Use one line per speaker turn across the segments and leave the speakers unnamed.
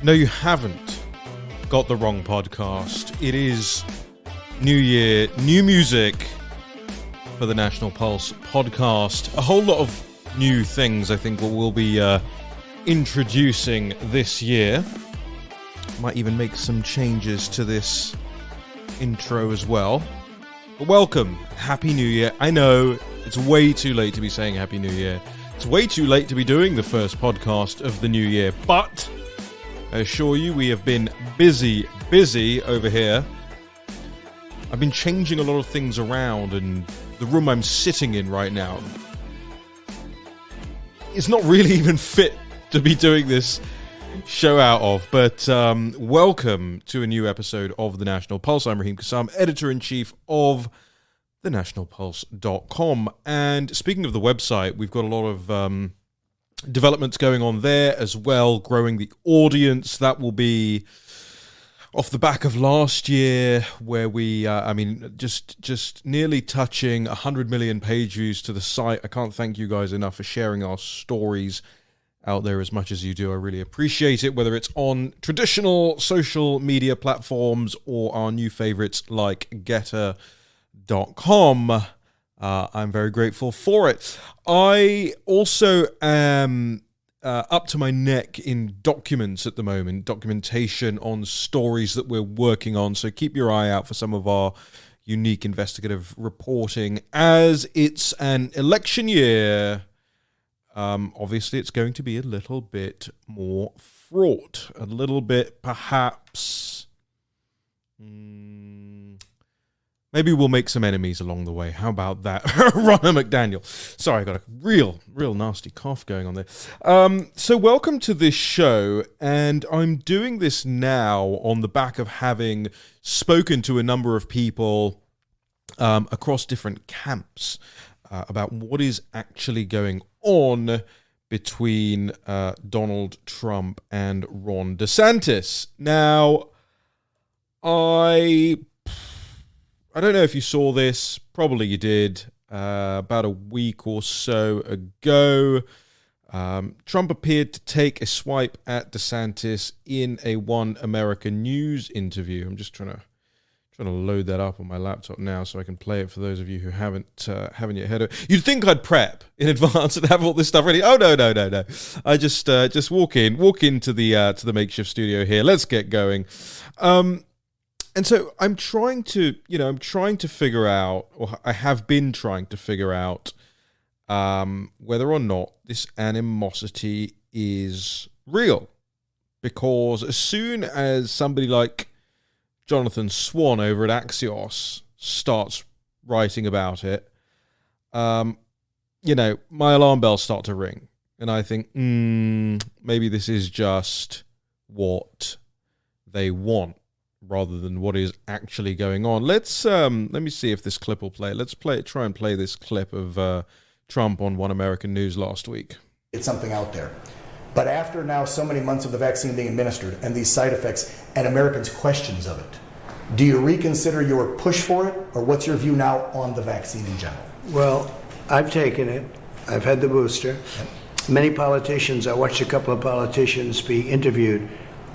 No, you haven't got the wrong podcast. It is New Year, new music for the National Pulse podcast. A whole lot of new things, I think, we'll be introducing this year. Might even make some changes to this intro as well. But welcome. Happy New Year. I know it's way too late to be saying Happy New Year. It's way too late to be doing the first podcast of the new year, but I assure you we have been busy over here. I've been changing a lot of things around, and the room I'm sitting in right now is not really even fit to be doing this show out of. But welcome to a new episode of The National Pulse. I'm Raheem Kassam, Editor-in-Chief of thenationalpulse.com. And speaking of the website, we've got a lot of developments going on there as well, growing the audience. That will be off the back of last year, where we, just nearly touching 100 million page views to the site. I can't thank you guys enough for sharing our stories out there as much as you do. I really appreciate it, whether it's on traditional social media platforms or our new favorites like Getter.com. I'm very grateful for it. I also am up to my neck in documents at the moment, documentation on stories that we're working on. So keep your eye out for some of our unique investigative reporting. As it's an election year, obviously it's going to be a little bit more fraught, a little bit perhaps... Maybe we'll make some enemies along the way. How about that? Ron McDaniel. Sorry, I got a real nasty cough going on there. So welcome to this show, and I'm doing this now on the back of having spoken to a number of people across different camps about what is actually going on between Donald Trump and Ron DeSantis. Now, I don't know if you saw this, probably you did, about a week or so ago. Trump appeared to take a swipe at DeSantis in a One America News interview. I'm just trying to load that up on my laptop now so I can play it for those of you who haven't yet heard it. You'd think I'd prep in advance and have all this stuff ready. Oh no. I just walk into the makeshift studio here. Let's get going. And so I'm trying to figure out, or I have been trying to figure out, whether or not this animosity is real. Because as soon as somebody like Jonathan Swan over at Axios starts writing about it, my alarm bells start to ring. And I think, maybe this is just what they want, rather than what is actually going on. Let's let me see if this clip will play. Let's try and play this clip of Trump on One American News last week.
It's something out there. But after now so many months of the vaccine being administered and these side effects and Americans' questions of it, do you reconsider your push for it, or what's your view now on the vaccine in general?
Well, I've taken it. I've had the booster. Many politicians, I watched a couple of politicians be interviewed,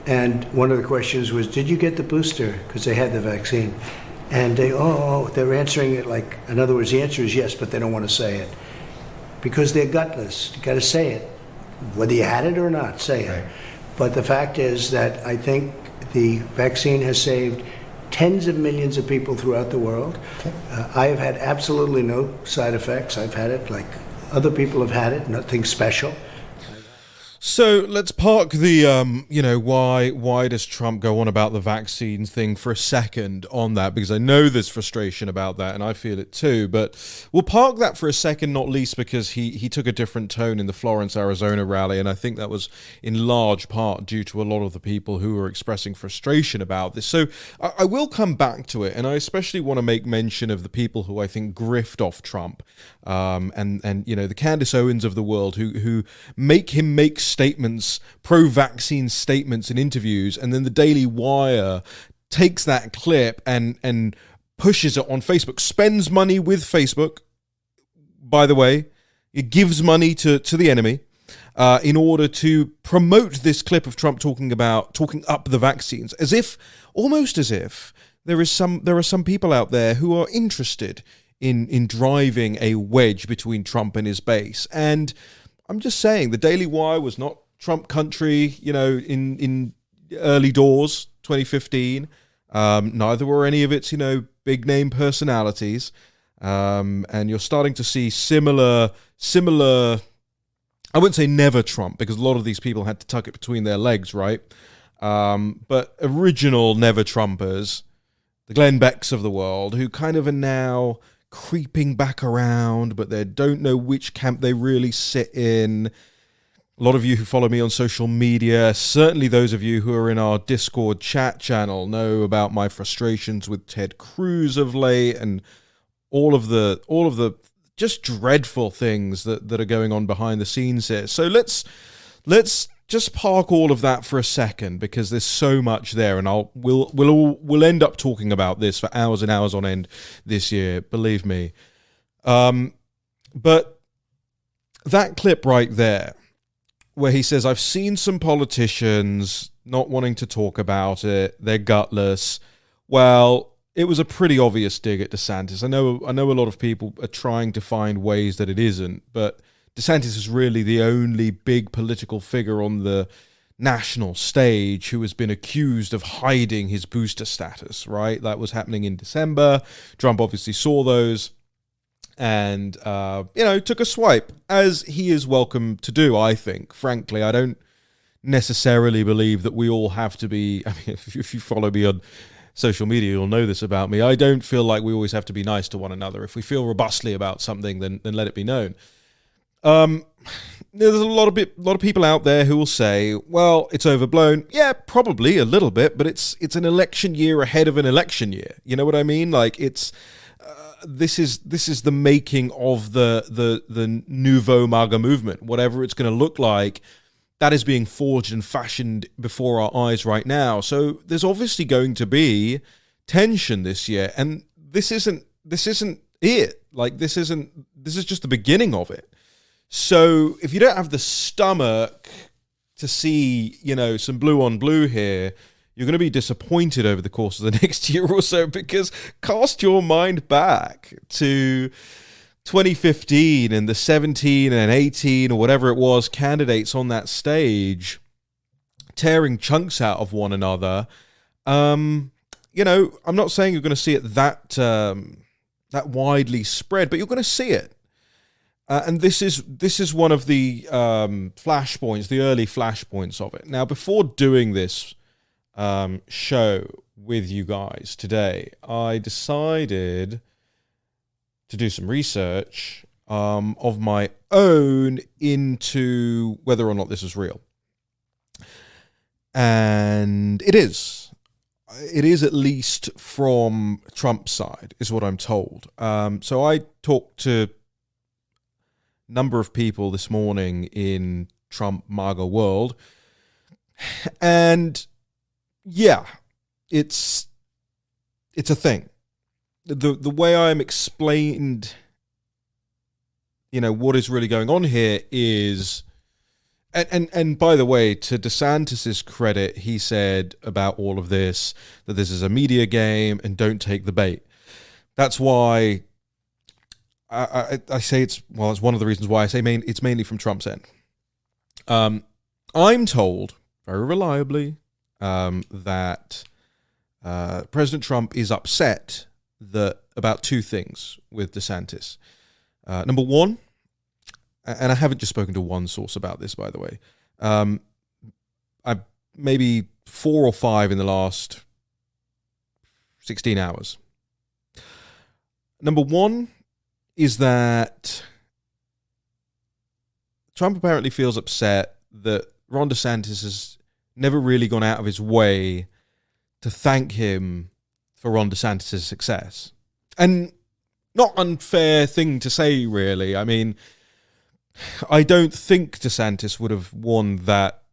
and one of the questions was, did you get the booster? Because they had the vaccine. And they're answering it like, in other words, the answer is yes, but they don't want to say it. Because they're gutless. You got to say it. Whether you had it or not, say it. Right. But the fact is that I think the vaccine has saved tens of millions of people throughout the world. Okay. I have had absolutely no side effects. I've had it like other people have had it, nothing special.
So let's park the, why does Trump go on about the vaccines thing for a second on that, because I know there's frustration about that and I feel it too, but we'll park that for a second, not least because he took a different tone in the Florence, Arizona rally, and I think that was in large part due to a lot of the people who were expressing frustration about this. So I will come back to it, and I especially want to make mention of the people who I think grift off Trump, and the Candace Owens of the world who make him make statements, pro-vaccine statements in interviews, and then the Daily Wire takes that clip and pushes it on Facebook, spends money with Facebook, by the way. It gives money to the enemy, in order to promote this clip of Trump talking up the vaccines, almost as if there are some people out there who are interested in driving a wedge between Trump and his base. And I'm just saying, the Daily Wire was not Trump country, in early doors, 2015. Neither were any of its, big name personalities. And you're starting to see similar, I wouldn't say never Trump, because a lot of these people had to tuck it between their legs, right? But original never Trumpers, the Glenn Becks of the world, who kind of are now creeping back around, but they don't know which camp they really sit in. A lot of you who follow me on social media, certainly those of you who are in our Discord chat channel, know about my frustrations with Ted Cruz of late and all of the just dreadful things that are going on behind the scenes here. So let's just park all of that for a second, because there's so much there, and we'll end up talking about this for hours and hours on end this year, believe me. But that clip right there, where he says, "I've seen some politicians not wanting to talk about it, they're gutless." Well, it was a pretty obvious dig at DeSantis. I know a lot of people are trying to find ways that it isn't, but DeSantis is really the only big political figure on the national stage who has been accused of hiding his booster status, right? That was happening in December. Trump obviously saw those and, took a swipe, as he is welcome to do, I think. Frankly, I don't necessarily believe that we all have to be, if you follow me on social media, you'll know this about me. I don't feel like we always have to be nice to one another. If we feel robustly about something, then let it be known. There's a lot of people out there who will say, well, it's overblown. Yeah, probably a little bit, but it's an election year ahead of an election year. You know what I mean? Like, it's this is the making of the nouveau MAGA movement, whatever it's going to look like. That is being forged and fashioned before our eyes right now. So there's obviously going to be tension this year, and this isn't it. Like, this is just the beginning of it. So if you don't have the stomach to see, some blue on blue here, you're going to be disappointed over the course of the next year or so, because cast your mind back to 2015 and the 17 and 18 or whatever it was candidates on that stage tearing chunks out of one another. I'm not saying you're going to see it that widely spread, but you're going to see it. And this is one of the flashpoints, the early flashpoints of it. Now, before doing this show with you guys today, I decided to do some research of my own into whether or not this is real. And it is. It is, at least from Trump's side, is what I'm told. So I talked to a number of people this morning in Trump MAGA world, and yeah, it's a thing. The way I'm explained, what is really going on here is, and by the way, to DeSantis's credit, he said about all of this that this is a media game and don't take the bait. That's why I say it's one of the reasons why I say it's mainly from Trump's end. I'm told very reliably that President Trump is upset about two things with DeSantis. Number one, and I haven't just spoken to one source about this, by the way. I maybe 4 or 5 in the last 16 hours. Number one is that Trump apparently feels upset that Ron DeSantis has never really gone out of his way to thank him for Ron DeSantis' success. And not unfair thing to say, really. I mean, I don't think DeSantis would have won that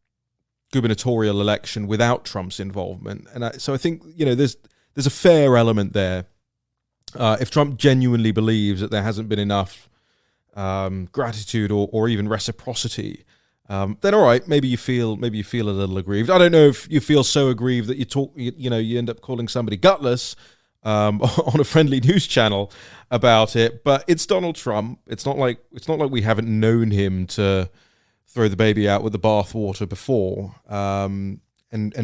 gubernatorial election without Trump's involvement. And so I think, there's a fair element there. If Trump genuinely believes that there hasn't been enough gratitude or even reciprocity then all right, maybe you feel a little aggrieved. I don't know if you feel so aggrieved that you end up calling somebody gutless on a friendly news channel about it. But it's Donald Trump. It's not like we haven't known him to throw the baby out with the bathwater before. And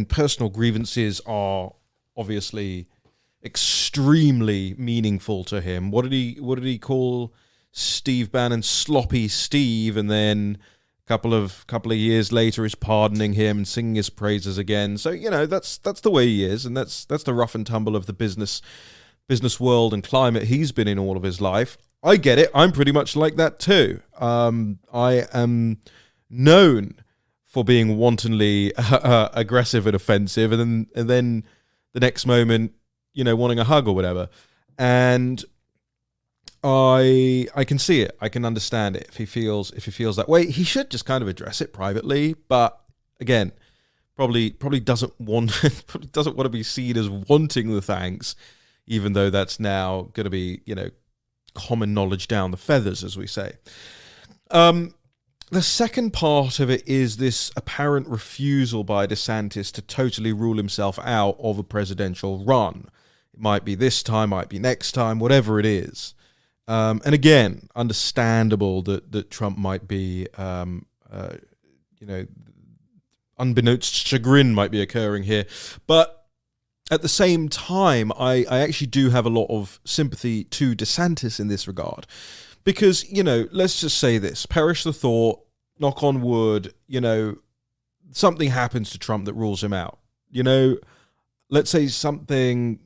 personal grievances are obviously extremely meaningful to him. What did he call Steve Bannon? Sloppy Steve, and then couple of years later is pardoning him and singing his praises again. So that's the way he is, and that's the rough and tumble of the business world and climate he's been in all of his life. I get it. I'm pretty much like that too. I am known for being wantonly aggressive and offensive, and then the next moment, wanting a hug or whatever. And I can see it. I can understand it. If he feels that way, he should just kind of address it privately. But again, probably doesn't want to be seen as wanting the thanks, even though that's now going to be common knowledge down the feathers, as we say. The second part of it is this apparent refusal by DeSantis to totally rule himself out of a presidential run. It might be this time, might be next time, whatever it is. And again, understandable that Trump might be, unbeknownst chagrin might be occurring here. But at the same time, I actually do have a lot of sympathy to DeSantis in this regard. Because, let's just say this, perish the thought, knock on wood, something happens to Trump that rules him out. Let's say something...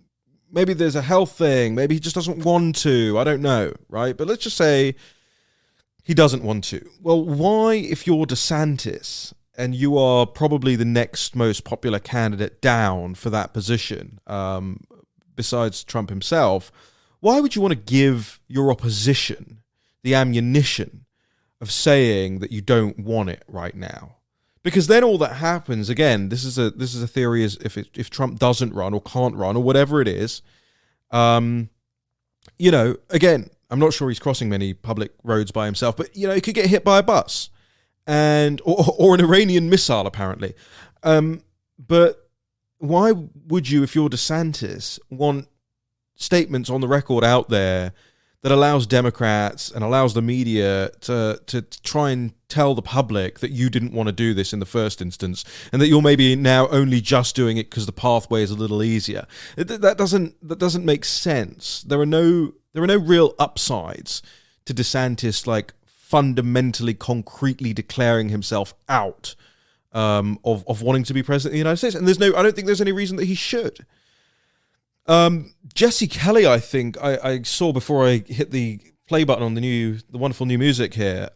Maybe there's a health thing. Maybe he just doesn't want to. I don't know, right? But let's just say he doesn't want to. Well, why, if you're DeSantis and you are probably the next most popular candidate down for that position, besides Trump himself, why would you want to give your opposition the ammunition of saying that you don't want it right now? Because then all that happens, again, this is a theory, is if Trump doesn't run or can't run or whatever it is, again, I'm not sure he's crossing many public roads by himself, but he could get hit by a bus or an Iranian missile, apparently. But why would you, if you're DeSantis, want statements on the record out there that allows Democrats and allows the media to try and tell the public that you didn't want to do this in the first instance, and that you're maybe now only just doing it because the pathway is a little easier? That doesn't make sense. There are no real upsides to DeSantis fundamentally, concretely declaring himself out of wanting to be president of the United States, and I don't think there's any reason that he should. Jesse Kelly, I think I saw before I hit the play button on the wonderful new music here,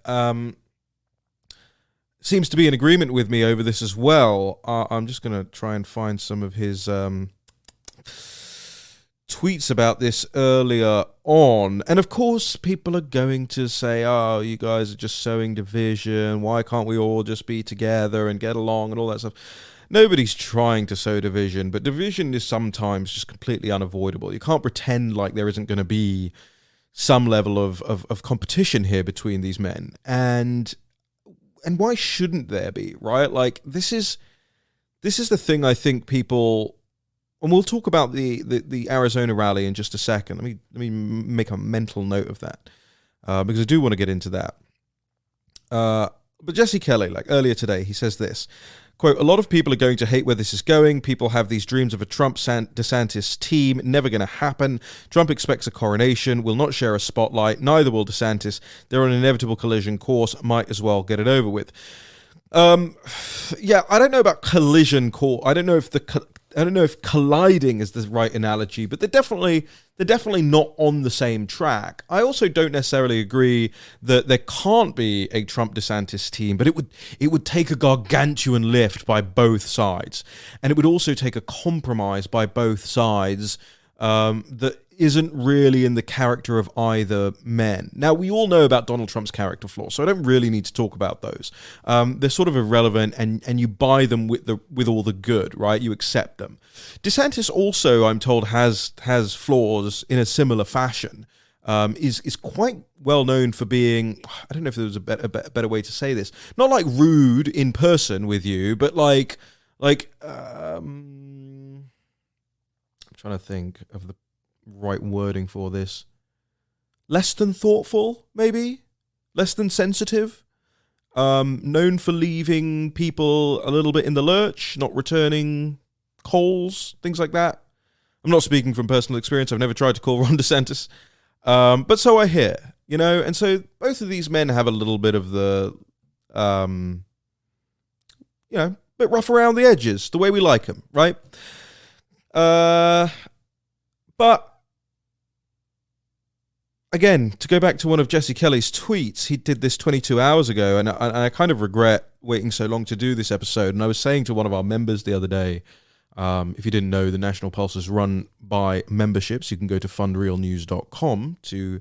seems to be in agreement with me over this as well. I'm just going to try and find some of his tweets about this earlier on. And of course, people are going to say, oh, you guys are just sowing division. Why can't we all just be together and get along and all that stuff? Nobody's trying to sow division, but division is sometimes just completely unavoidable. You can't pretend like there isn't going to be some level of competition here between these men. And why shouldn't there be, right? This is the thing I think people... And we'll talk about the Arizona rally in just a second. Let me make a mental note of that, because I do want to get into that. But Jesse Kelly, earlier today, he says this, quote, "A lot of people are going to hate where this is going. People have these dreams of a Trump-DeSantis team. Never going to happen. Trump expects a coronation, will not share a spotlight. Neither will DeSantis. They're on an inevitable collision course. Might as well get it over with." Yeah, I don't know about collision course. I don't know if colliding is the right analogy, but they're definitely not on the same track. I also don't necessarily agree that there can't be a Trump-DeSantis team, but it would take a gargantuan lift by both sides, and it would also take a compromise by both sides that isn't really in the character of either men. Now, we all know about Donald Trump's character flaws, so I don't really need to talk about those. They're sort of irrelevant, and you buy them with all the good, right? You accept them. DeSantis also, I'm told, has flaws in a similar fashion. is quite well known for being, I don't know if there was a better way to say this, not like rude in person with you, but like I'm trying to think of the right wording for this. Less than thoughtful, maybe? Less than sensitive? Known for leaving people a little bit in the lurch, not returning calls, things like that. I'm not speaking from personal experience. I've never tried to call Ron DeSantis. But so I hear, and so both of these men have a little bit of the, bit rough around the edges, the way we like them, right? But again, to go back to one of Jesse Kelly's tweets, he did this 22 hours ago, and I kind of regret waiting so long to do this episode. And I was saying to one of our members the other day, if you didn't know, the National Pulse is run by memberships. You can go to fundrealnews.com to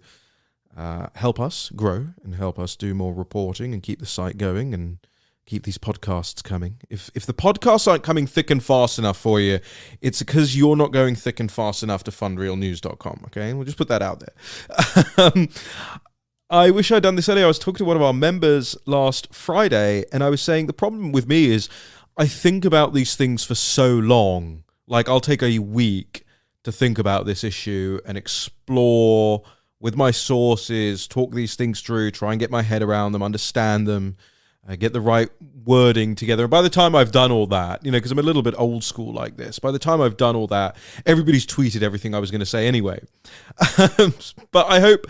help us grow and help us do more reporting and keep the site going and keep these podcasts coming. If the podcasts aren't coming thick and fast enough for you, it's because you're not going thick and fast enough to fundrealnews.com, okay? We'll just put that out there. I wish I'd done this earlier. I was talking to one of our members last Friday, and I was saying the problem with me is I think about these things for so long. Like, I'll take a week to think about this issue and explore with my sources, talk these things through, try and get my head around them, understand them, get the right wording together. And by the time I've done all that, because I'm a little bit old school like this, by the time I've done all that, everybody's tweeted everything I was going to say anyway. But I hope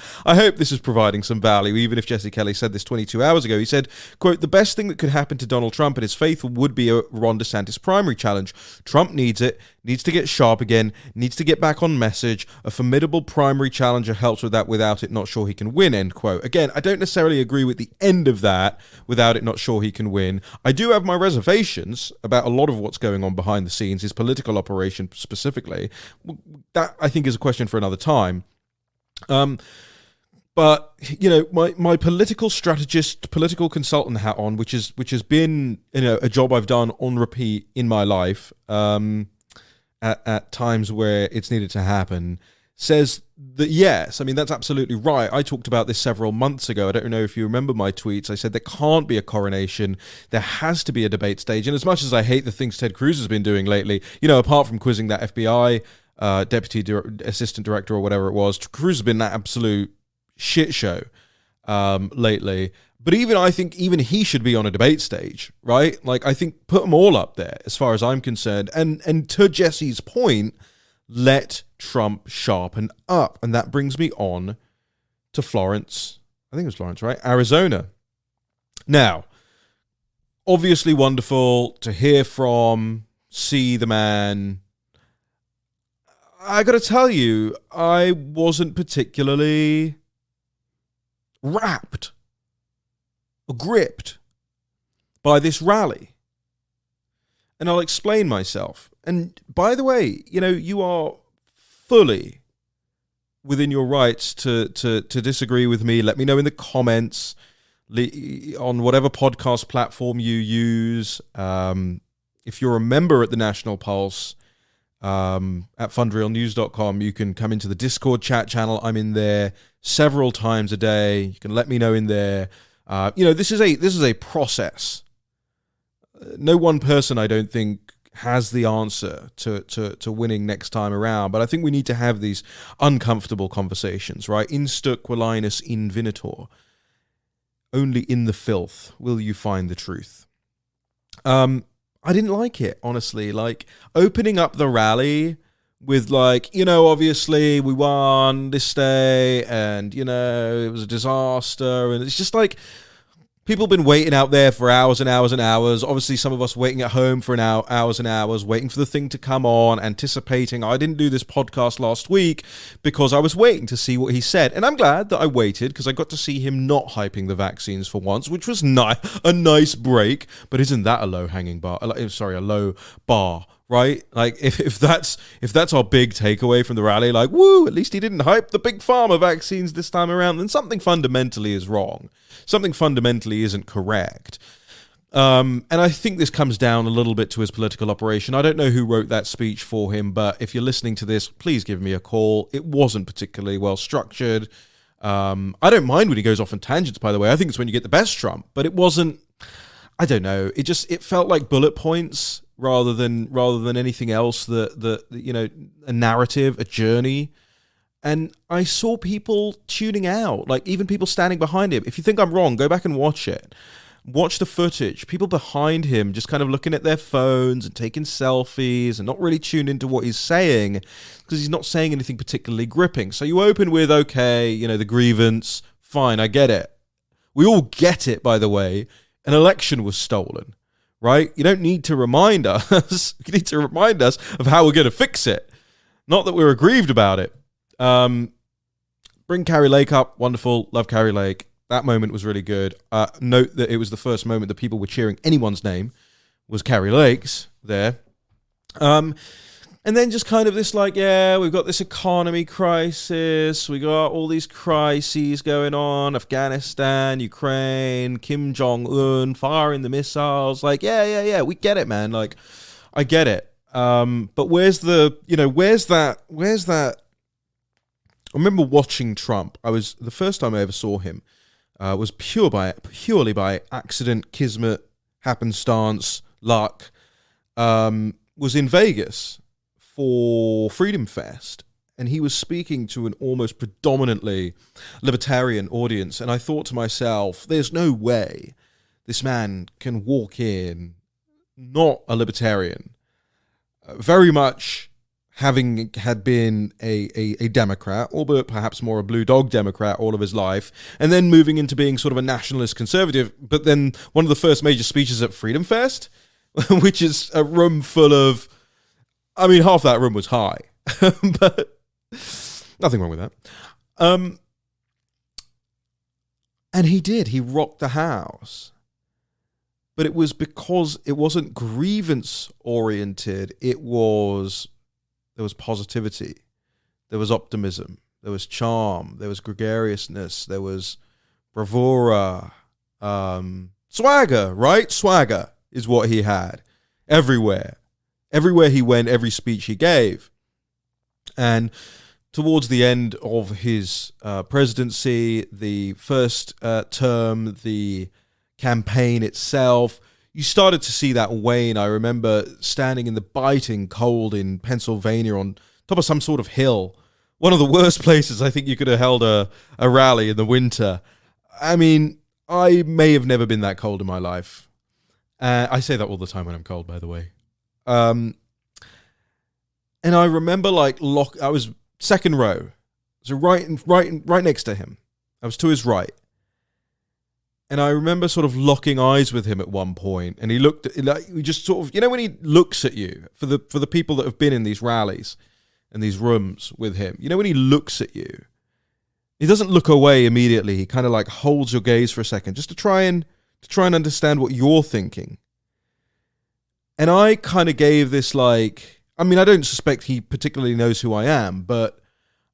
this is providing some value, even if Jesse Kelly said this 22 hours ago. He said, quote, "The best thing that could happen to Donald Trump and his faithful would be a Ron DeSantis primary challenge. Trump needs it, needs to get sharp again, needs to get back on message. A formidable primary challenger helps with that. Without it, not sure he can win," end quote. Again, I don't necessarily agree with the end of that, without it, not sure he can win. I do have my reservations about a lot of what's going on behind the scenes, his political operation specifically. That, I think, is a question for another time. But my political strategist, political consultant hat on, which has been a job I've done on repeat in my life, at times where it's needed to happen, says that yes, I mean, that's absolutely right. I talked about this several months ago. I don't know if you remember my tweets. I said there can't be a coronation. There has to be a debate stage. And as much as I hate the things Ted Cruz has been doing lately, apart from quizzing that FBI deputy assistant director or whatever it was, Cruz has been that absolute shit show lately. But I think even he should be on a debate stage, right? Like, I think put them all up there as far as I'm concerned. And to Jesse's point, let Trump sharpen up. And that brings me on to Florence. I think it was Florence, right? Arizona. Now, obviously wonderful to hear from, see the man. I got to tell you, I wasn't particularly wrapped or gripped by this rally. And I'll explain myself. And by the way, you are fully within your rights to disagree with me. Let me know in the comments on whatever podcast platform you use. If you're a member at the National Pulse, at fundrealnews.com, you can come into the Discord chat channel. I'm in there several times a day. You can let me know in there. This is a process. No one person, I don't think, has the answer to winning next time around. But I think we need to have these uncomfortable conversations, right? Insta quellinus invinitor. Only in the filth will you find the truth. I didn't like it, honestly. Like, opening up the rally with, obviously we won this day and, it was a disaster. And it's just like, people have been waiting out there for hours and hours and hours. Obviously, some of us waiting at home for hours and hours, waiting for the thing to come on, anticipating. I didn't do this podcast last week because I was waiting to see what he said. And I'm glad that I waited because I got to see him not hyping the vaccines for once, which was a nice break. But isn't that a low-hanging bar? A low bar, right? Like, if that's our big takeaway from the rally, like, woo, at least he didn't hype the big pharma vaccines this time around, then something fundamentally is wrong. Something fundamentally isn't correct. And I think this comes down a little bit to his political operation. I don't know who wrote that speech for him, but if you're listening to this, please give me a call. It wasn't particularly well structured. I don't mind when he goes off on tangents, by the way. I think it's when you get the best Trump, but it wasn't, I don't know. It felt like bullet points rather than anything else, a narrative, a journey. And I saw people tuning out, like even people standing behind him. If you think I'm wrong, go back and watch it. Watch the footage. People behind him just kind of looking at their phones and taking selfies and not really tuned into what he's saying because he's not saying anything particularly gripping. So you open with, okay, the grievance, fine, I get it. We all get it, by the way. An election was stolen, right? You don't need to remind us. You need to remind us of how we're going to fix it. Not that we're aggrieved about it. Bring Carrie Lake up. Wonderful. Love Carrie Lake. That moment was really good. Note that it was the first moment that people were cheering anyone's name was Carrie Lake's there. And then just kind of this we've got this economy crisis. We got all these crises going on. Afghanistan, Ukraine, Kim Jong-un firing the missiles. We get it, man. I get it. But where's that? I remember watching Trump. The first time I ever saw him was purely by accident, kismet, happenstance, luck. Was in Vegas for Freedom Fest, and he was speaking to an almost predominantly libertarian audience. And I thought to myself, there's no way this man can walk in not a libertarian, very much having had been a Democrat, albeit perhaps more a blue dog Democrat all of his life, and then moving into being sort of a nationalist conservative. But then one of the first major speeches at Freedom Fest, which is a room full of, half that room was high, but nothing wrong with that. And he rocked the house. But it was because it wasn't grievance oriented. There was positivity, there was optimism, there was charm, there was gregariousness, there was bravura, swagger, right? Swagger is what he had everywhere. Everywhere he went, every speech he gave. And towards the end of his presidency, the first term, the campaign itself, you started to see that wane. I remember standing in the biting cold in Pennsylvania on top of some sort of hill. One of the worst places I think you could have held a rally in the winter. I may have never been that cold in my life. I say that all the time when I'm cold, by the way. And I remember I was second row. So right next to him. I was to his right. And I remember sort of locking eyes with him at one point, and he looked we just sort of, when he looks at you, for the people that have been in these rallies and these rooms with him, when he looks at you, he doesn't look away immediately. He kind of holds your gaze for a second just to try and understand what you're thinking. And I kind of gave this I don't suspect he particularly knows who I am, but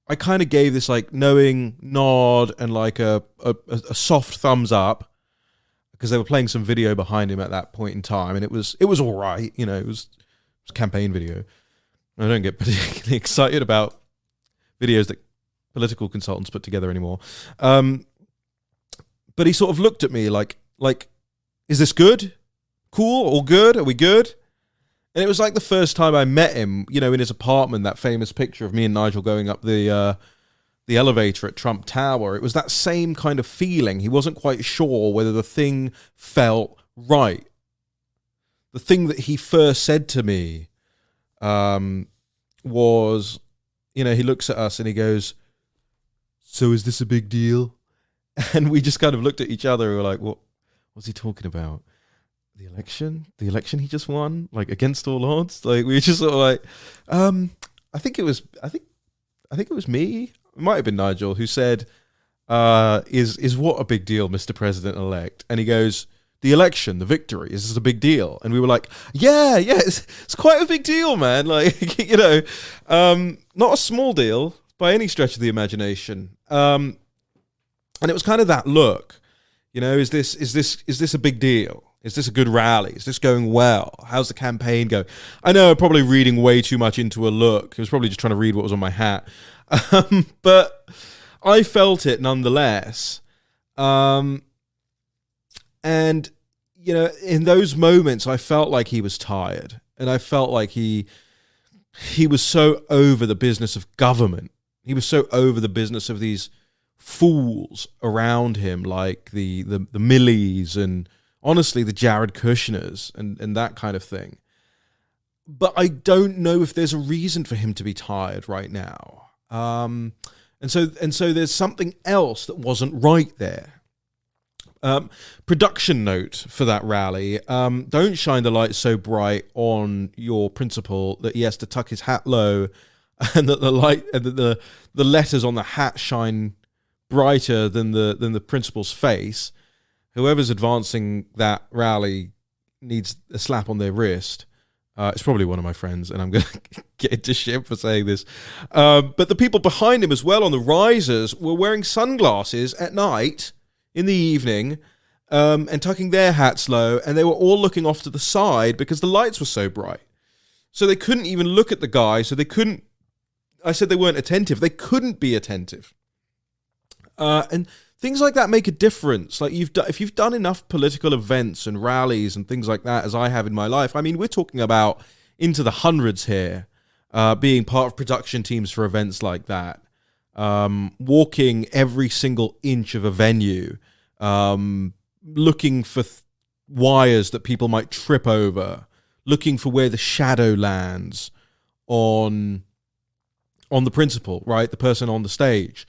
I kind of gave this knowing nod and a soft thumbs up, because they were playing some video behind him at that point in time, and it was all right, it was a campaign video. I don't get particularly excited about videos that political consultants put together anymore. But he sort of looked at me like, is this good? Cool? All good? Are we good? And it was the first time I met him, in his apartment, that famous picture of me and Nigel going up the elevator at Trump Tower. It was that same kind of feeling. He wasn't quite sure whether the thing felt right. The thing that he first said to me was, he looks at us and he goes, "So is this a big deal?" And we just kind of looked at each other and were like, what's he talking about? The election he just won, against all odds. We were just sort of I think it was me. It might have been Nigel who said, "Is what a big deal, Mr. President-elect?" And he goes, "The election, the victory, is this a big deal?" And we were like, "Yeah, it's quite a big deal, man. Not a small deal by any stretch of the imagination." And it was kind of that look, is this a big deal? Is this a good rally? Is this going well? How's the campaign going? I know I'm probably reading way too much into a look. I was probably just trying to read what was on my hat. But I felt it nonetheless. And, you know, in those moments, I felt like he was tired. And I felt like he was so over the business of government. He was so over the business of these fools around him, like the Millies and honestly the Jared Kushners and that kind of thing. But I don't know if there's a reason for him to be tired right now. And so there's something else that wasn't right there. Production note for that rally: don't shine the light so bright on your principal that he has to tuck his hat low, and that the light and the letters on the hat shine brighter than the principal's face. Whoever's advancing that rally needs a slap on their wrist. It's probably one of my friends, and I'm going to get into shit for saying this. But the people behind him as well on the risers were wearing sunglasses at night, in the evening, and tucking their hats low, and they were all looking off to the side because the lights were so bright. So they couldn't even look at the guy, so they couldn't... I said they weren't attentive. They couldn't be attentive. And things like that make a difference. Like if you've done enough political events and rallies and things like that, as I have in my life, I mean, we're talking about into the hundreds here, being part of production teams for events like that. Walking every single inch of a venue, looking for wires that people might trip over, looking for where the shadow lands on the principal, right? The person on the stage,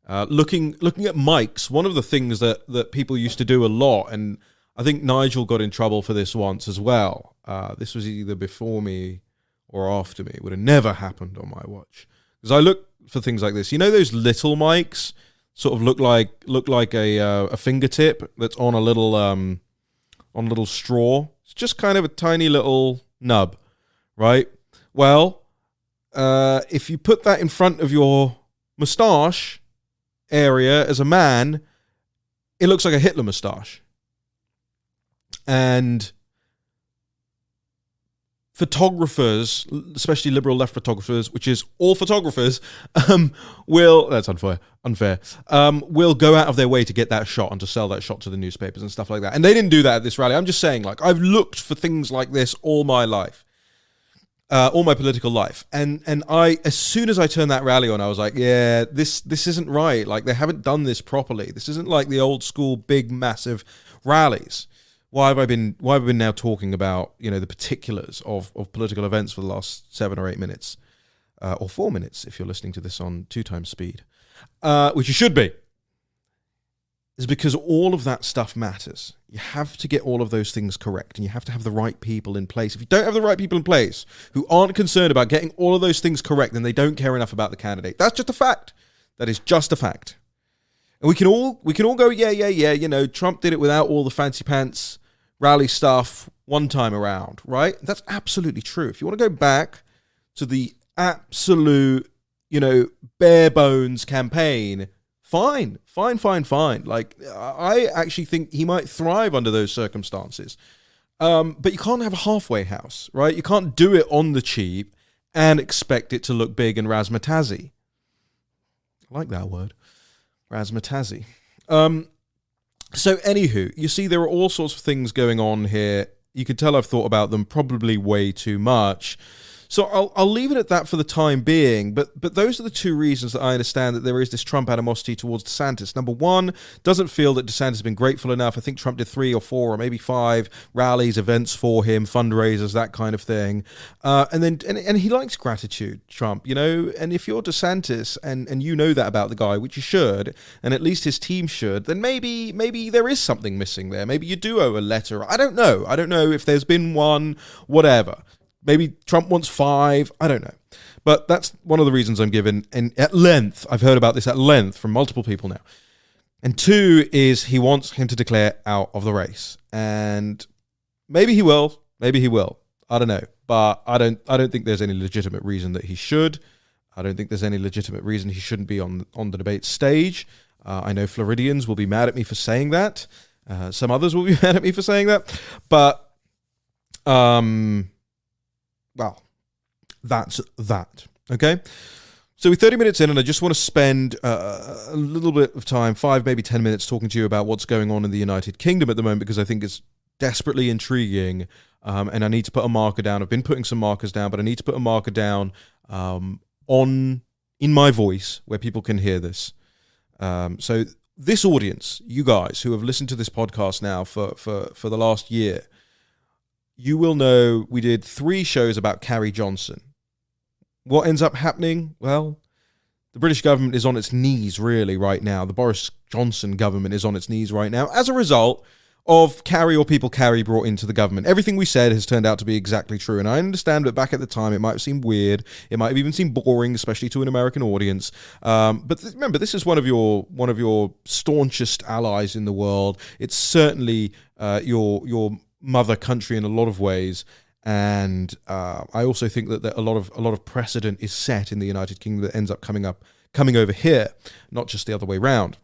looking at mics. One of the things that people used to do a lot, and I think Nigel got in trouble for this once as well. This was either before me or after me. It would have never happened on my watch. Because I look for things like this. You know those little mics, sort of look like a fingertip that's on a little straw. It's just kind of a tiny little nub, right? Well, if you put that in front of your moustache area as a man, it looks like a Hitler moustache. And photographers, especially liberal left photographers, which is all photographers, will go out of their way to get that shot and to sell that shot to the newspapers and stuff like that. And they didn't do that at this rally. I'm just saying, like, I've looked for things like this all my life, all my political life. And I, as soon as I turned that rally on, I was like, yeah, this isn't right. Like, they haven't done this properly. This isn't like the old school, big, massive rallies. Why have I been now talking about, you know, the particulars of political events for the last 7 or 8 minutes, or 4 minutes if you're listening to this on 2 times speed, which you should be, is because all of that stuff matters. You have to get all of those things correct, and you have to have the right people in place. If you don't have the right people in place who aren't concerned about getting all of those things correct, then they don't care enough about the candidate. That's just a fact. That is just a fact. And we can all go, yeah, you know, Trump did it without all the fancy pants rally stuff one time around, right? That's absolutely true. If you want to go back to the absolute, you know, bare bones campaign, fine. Like, I actually think he might thrive under those circumstances. But you can't have a halfway house, right? You can't do it on the cheap and expect it to look big and razzmatazzy. I like that word, razzmatazzy. So anywho, you see there are all sorts of things going on here. You can tell I've thought about them probably way too much. So I'll leave it at that for the time being, but those are the 2 reasons that I understand that there is this Trump animosity towards DeSantis. Number 1, doesn't feel that DeSantis has been grateful enough. I think Trump did 3 or 4 or maybe 5 rallies, events for him, fundraisers, that kind of thing. And he likes gratitude, Trump, you know, and if you're DeSantis and you know that about the guy, which you should, and at least his team should, then maybe there is something missing there. Maybe you do owe a letter. I don't know if there's been one, whatever. Maybe Trump wants 5. I don't know. But that's one of the reasons I'm given. And at length, I've heard about this at length from multiple people now. And 2 is he wants him to declare out of the race. And maybe he will. I don't know. But I don't think there's any legitimate reason that he should. I don't think there's any legitimate reason he shouldn't be on the debate stage. I know Floridians will be mad at me for saying that. Some others will be mad at me for saying that. But, well, that's that. Okay? So we're 30 minutes in, and I just want to spend a little bit of time, 5, maybe 10 minutes, talking to you about what's going on in the United Kingdom at the moment, because I think it's desperately intriguing, and I need to put a marker down. I've been putting some markers down, but I need to put a marker down in my voice where people can hear this. So this audience, you guys who have listened to this podcast now for the last year, you will know we did 3 shows about Carrie Johnson. What ends up happening? Well, the British government is on its knees really right now. The Boris Johnson government is on its knees right now as a result of Carrie or people Carrie brought into the government. Everything we said has turned out to be exactly true. And I understand that back at the time it might have seemed weird. It might have even seemed boring, especially to an American audience. But remember, this is one of your staunchest allies in the world. It's certainly your mother country in a lot of ways. And I also think that a lot of precedent is set in the United Kingdom that ends up coming over here, not just the other way round.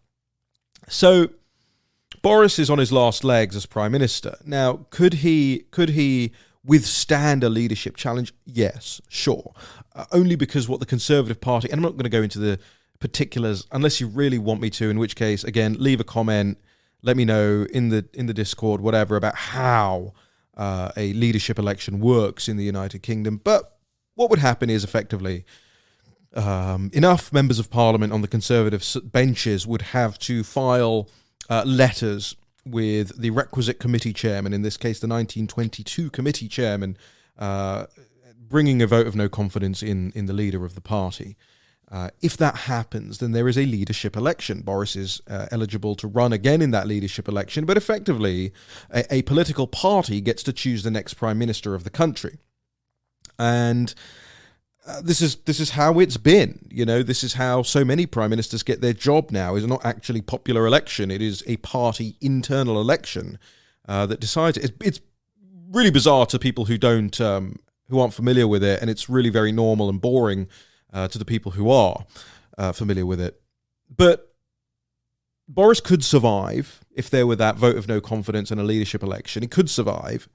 So Boris is on his last legs as Prime Minister. Now, could he withstand a leadership challenge? Yes, sure. Only because what the Conservative Party, and I'm not going to go into the particulars unless you really want me to, in which case, again, leave a comment, let me know in the Discord, whatever, about how a leadership election works in the United Kingdom. But what would happen is effectively enough members of Parliament on the Conservative benches would have to file letters with the requisite committee chairman, in this case the 1922 committee chairman, bringing a vote of no confidence in the leader of the party. If that happens, then there is a leadership election. Boris is eligible to run again in that leadership election, but effectively, a political party gets to choose the next prime minister of the country. And this is how it's been. You know, this is how so many prime ministers get their job now. It's not actually popular election. It is a party internal election that decides it. It's really bizarre to people who aren't familiar with it, and it's really very normal and boring to the people who are familiar with it. But Boris could survive if there were that vote of no confidence in a leadership election. He could survive.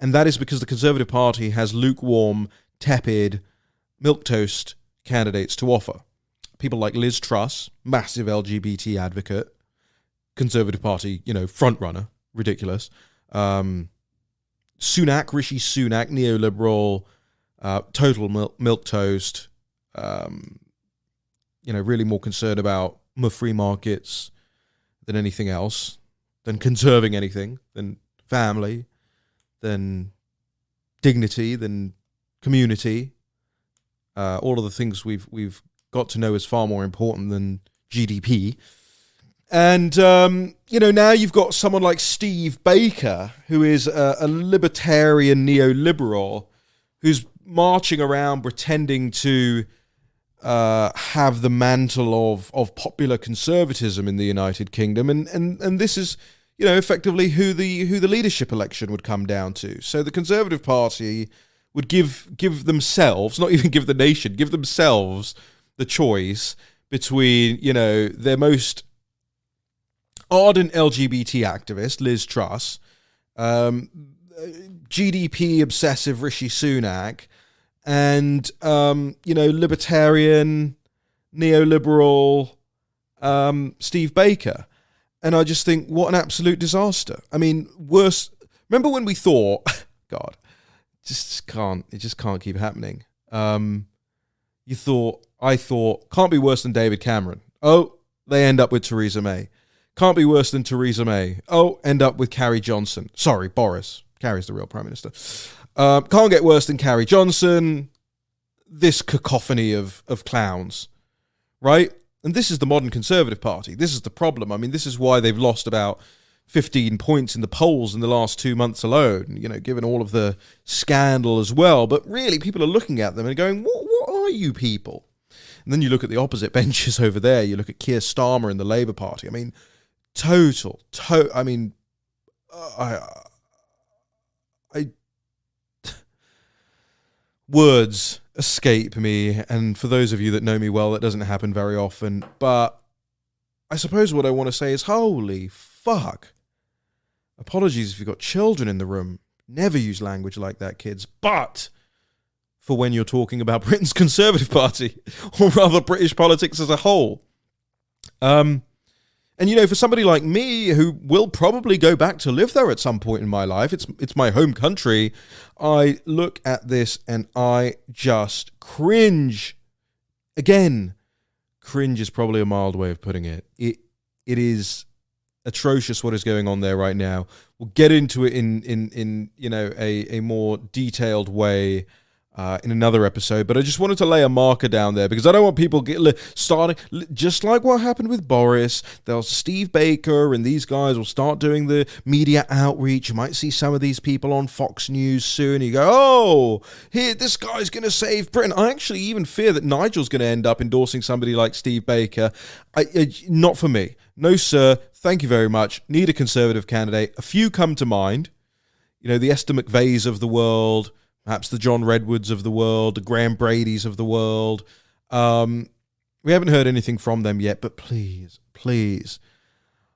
And that is because the Conservative Party has lukewarm, tepid, milquetoast candidates to offer. People like Liz Truss, massive LGBT advocate, Conservative Party, front runner, ridiculous. Rishi Sunak, neoliberal, total milquetoast, really more concerned about free markets than anything else, than conserving anything, than family, than dignity, than community. All of the things we've got to know is far more important than GDP. And, now you've got someone like Steve Baker, who is a libertarian neoliberal, who's marching around pretending to have the mantle of popular conservatism in the United Kingdom. And this is, effectively who the leadership election would come down to. So the Conservative Party would give themselves, not even give the nation, give themselves the choice between, their most ardent LGBT activist, Liz Truss, GDP obsessive Rishi Sunak, and libertarian neoliberal Steve Baker. And I just think, what an absolute disaster. I mean, worse. Remember when we thought, God, it just can't keep happening. I thought, can't be worse than David Cameron. Oh, they end up with Theresa May. Can't be worse than Theresa May. Oh, end up with Carrie Johnson. Sorry, Boris. Carrie's the real Prime Minister. Can't get worse than Carrie Johnson. This cacophony of clowns, right? And this is the modern Conservative Party. This is the problem. I mean, this is why they've lost about 15 points in the polls in the last 2 months alone, given all of the scandal as well. But really, people are looking at them and going, what are you people? And then you look at the opposite benches over there. You look at Keir Starmer in the Labour Party. I mean, words escape me, and for those of you that know me well, that doesn't happen very often, but I suppose what I want to say is, holy fuck. Apologies if you've got children in the room. Never use language like that, kids. But for when you're talking about Britain's Conservative Party, or rather British politics as a whole. And, you know, for somebody like me, who will probably go back to live there at some point in my life, it's my home country, I look at this and I just cringe. Again, cringe is probably a mild way of putting it. It is atrocious what is going on there right now. We'll get into it in you know, a more detailed way in another episode, but I just wanted to lay a marker down there because I don't want people starting, just like what happened with Boris. There's Steve Baker and these guys will start doing the media outreach. You might see some of these people on Fox News soon. You go, oh, here, this guy's going to save Britain. I actually even fear that Nigel's going to end up endorsing somebody like Steve Baker. Not for me. No, sir. Thank you very much. Need a Conservative candidate. A few come to mind. You know, the Esther McVeys of the world, perhaps the John Redwoods of the world, the Graham Bradys of the world. We haven't heard anything from them yet, but please, please,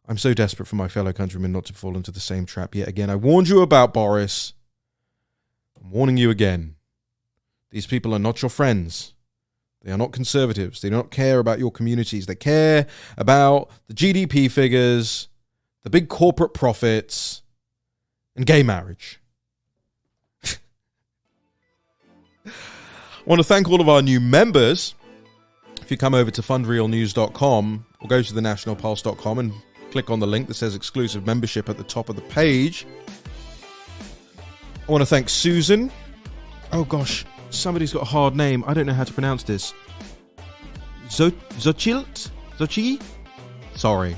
I'm so desperate for my fellow countrymen not to fall into the same trap yet again. I warned you about Boris. I'm warning you again. These people are not your friends. They are not conservatives. They do not care about your communities. They care about the GDP figures, the big corporate profits, and gay marriage. I want to thank all of our new members. If you come over to fundrealnews.com or go to thenationalpulse.com and click on the link that says exclusive membership at the top of the page. I want to thank Susan. Oh gosh, somebody's got a hard name. I don't know how to pronounce this. Zochilt? Zochi? Sorry.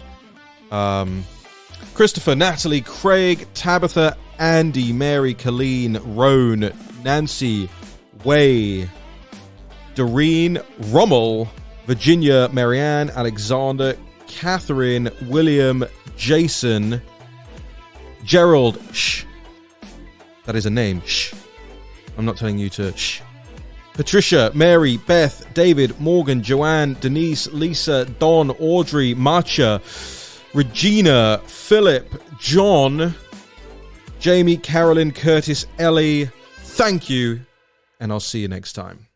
Christopher, Natalie, Craig, Tabitha, Andy, Mary, Colleen, Roan, Nancy, Way, Doreen, Rommel, Virginia, Marianne, Alexander, Catherine, William, Jason, Gerald, shh. That is a name, shh. I'm not telling you to shh. Patricia, Mary, Beth, David, Morgan, Joanne, Denise, Lisa, Don, Audrey, Marcia, Regina, Philip, John, Jamie, Carolyn, Curtis, Ellie. Thank you, and I'll see you next time.